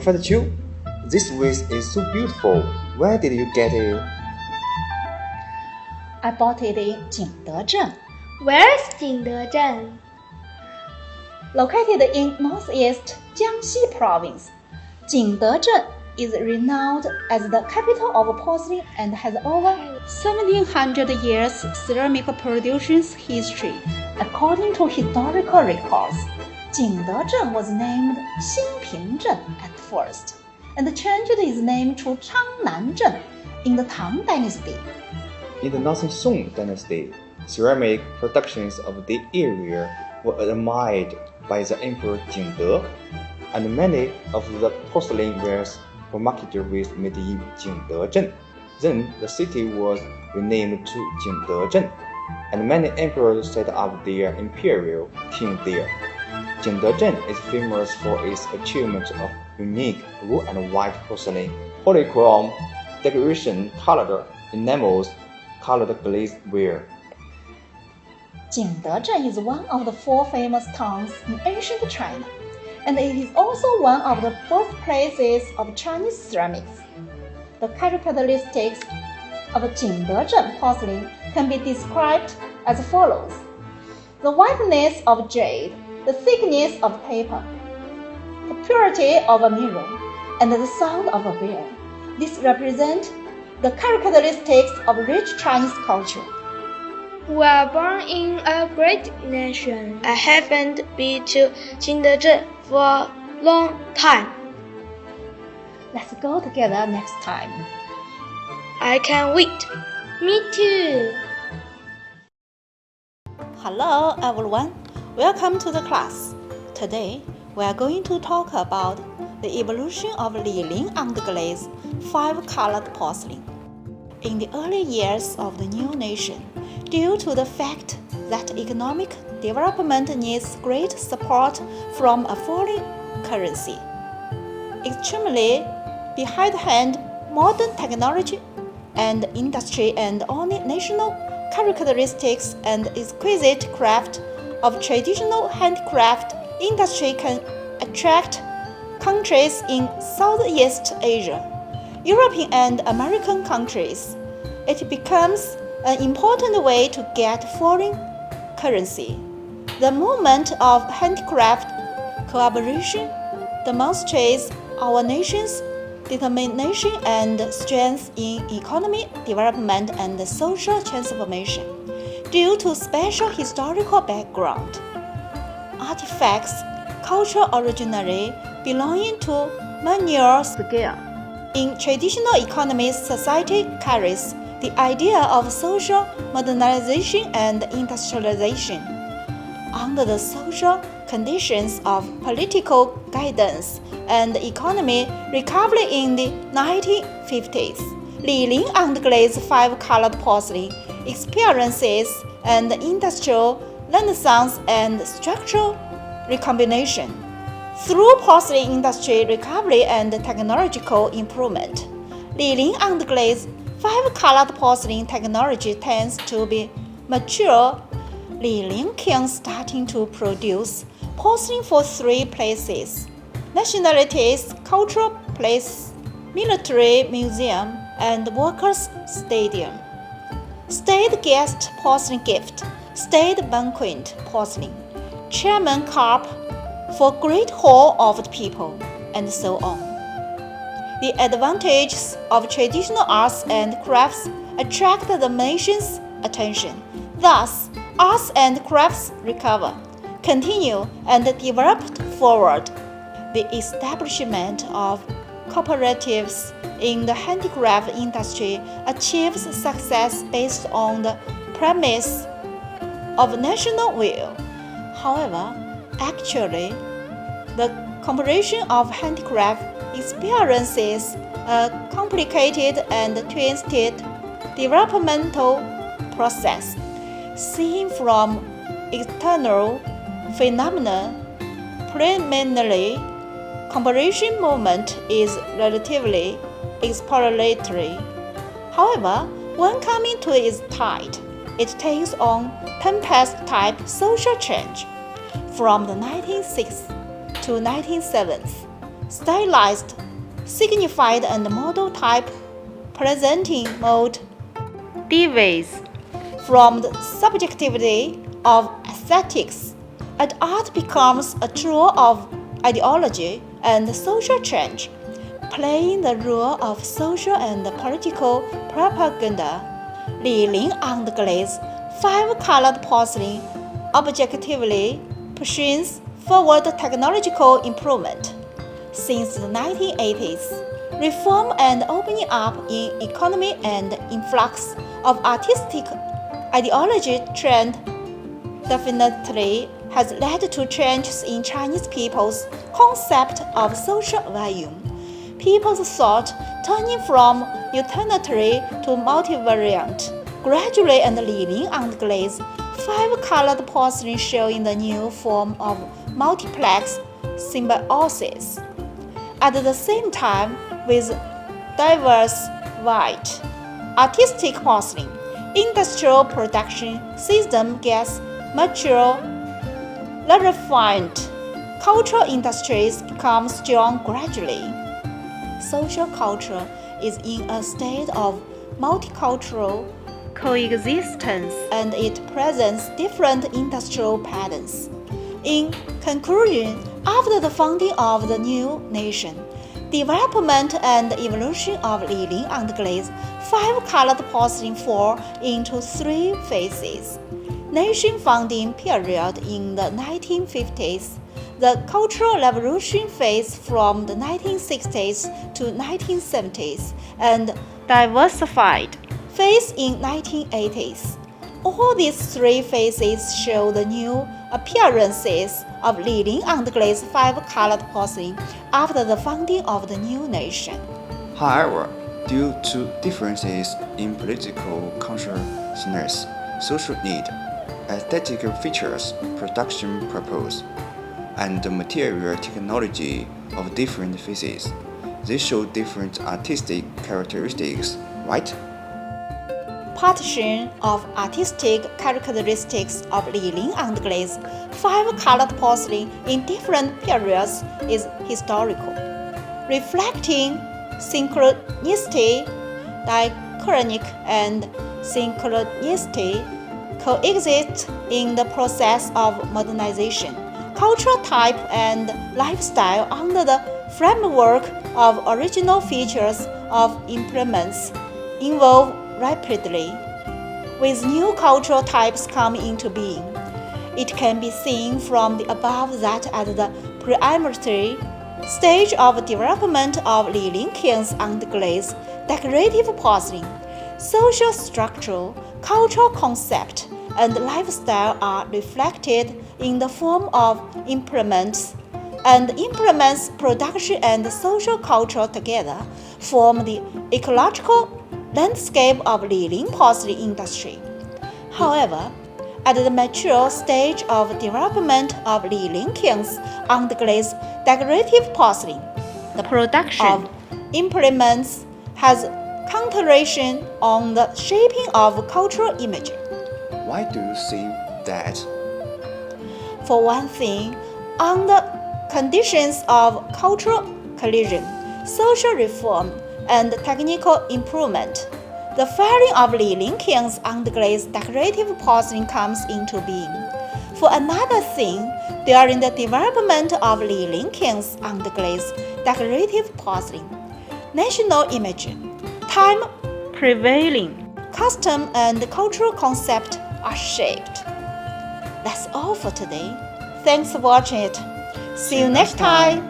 Professor Chu, this vase is so beautiful. Where did you get it? I bought it in Jingdezhen. Where is Jingdezhen? Located in northeast Jiangxi province, Jingdezhen is renowned as the capital of porcelain and has over 1700 years ceramic production history. According to historical records, Jingdezhen was named Xinpingzhen at first and changed its name to Changnanzhen in the Tang Dynasty. In the Northern Song Dynasty, ceramic productions of the area were admired by the Emperor Jingde, and many of the porcelain wares were marketed with made in Jingdezhen. Then the city was renamed to Jingdezhen, and many emperors set up their imperial king there. Jingdezhen is famous for its achievement of unique blue and white porcelain, polychrome decoration, colored enamels, colored glazed ware. Jingdezhen is one of the 4 famous towns in ancient China, and it is also one of the birthplaces of Chinese ceramics. The characteristics of Jingdezhen porcelain can be described as follows: the whiteness of jade, the thickness of paper, the purity of a mirror, and the sound of a bell. These represent the characteristics of rich Chinese culture. We are born in a great nation. I haven't been to Jingdezhen for a long time. Let's go together next time. I can't wait. Me too. Hello everyone, welcome to the class. Today we are going to talk about the evolution of Liling underglaze 5-colored porcelain. In the early years of the new nation, due to the fact that economic development needs great support from a foreign currency, extremely behindhand modern technology and industry and only national characteristics and exquisite craft of traditional handicraft industry can attract countries in Southeast Asia, European and American countries. It becomes an important way to get foreign currency. The movement of handicraft collaboration demonstrates our nation's determination and strength in economic development and social transformation. Due to special historical background, artifacts, culture originally belonging to manual scale. In traditional economies, society carries the idea of social modernization and industrialization. Under the social conditions of political guidance and economic recovery in the 1950s, Liling underglaze 5-colored porcelain experiences an industrial renaissance and structural recombination. Through porcelain industry recovery and technological improvement, Liling underglaze 5-colored porcelain technology tends to be mature. Liling kilns starting to produce porcelain for 3 places: nationalities, cultural place, military museum, and workers' stadium. State guest porcelain gift, state banquet porcelain, chairman cup for great hall of the people, and so on. The advantages of traditional arts and crafts attract the nation's attention. Thus, arts and crafts recover, continue, and develop forward. The establishment of cooperatives in the handicraft industry achieves success based on the premise of national will. However, actually, the cooperation of handicraft experiences a complicated and twisted developmental process. Seen from external phenomena, preliminary cooperation movement is relatively exploratory. However, when coming to its tide, it takes on tempest-type social change. From the 1960s to 1970s, stylized, signified and model type presenting mode deviates from the subjectivity of aesthetics, and art becomes a tool of ideology and social change, playing the role of social and political propaganda. Li Ling on the glaze, five-colored porcelain objectively pushes forward technological improvement. Since the 1980s, reform and opening up in economy and influx of artistic ideology trend definitely has led to changes in Chinese people's concept of social value. People's thought turning from unitary to multivariant, gradually, and Li Ling on the glaze, five-colored porcelain showing the new form of multiplex symbiosis. At the same time, with diverse white artistic porcelain, industrial production system gets mature, refined. Cultural industries become strong gradually. Social culture is in a state of multicultural coexistence, and it presents different industrial patterns. In conclusion, after the founding of the new nation, development and evolution of Li Ling on the glaze, five-colored porcelain fall into three phases. Nation founding period in the 1950s, the Cultural Revolution phase from the 1960s to 1970s, and diversified phase in 1980s. All these three phases show the new appearances of Li Ling on the glaze five-colored porcelain after the founding of the new nation. However, due to differences in political consciousness, social need, aesthetic features, production purpose, and the material technology of different phases, they show different artistic characteristics, right? Partition of artistic characteristics of Li Ling on the glaze, five-colored porcelain in different periods is historical, reflecting synchronicity, diachronic and synchronicity coexist in the process of modernization. Cultural type and lifestyle under the framework of original features of implements evolve rapidly. With new cultural types coming into being, it can be seen from the above that at the primary stage of development of Li Ling King's on the glaze decorative porcelain, social structure, cultural concept, and lifestyle are reflected in the form of implements, and implements production and social culture together form the ecological landscape of Li Ling porcelain industry. However, at the mature stage of development of Li Ling King's on the glaze decorative porcelain, the production of implements has concentration on the shaping of cultural image. Why do you say that? For one thing, under conditions of cultural collision, social reform, and technical improvement, the firing of Li Ling King's on the glaze decorative porcelain comes into being. For another thing, during the development of Li Ling King's on the glaze decorative porcelain, national image, time prevailing, custom and cultural concept are shaped. That's all for today. Thanks for watching it. See you next time.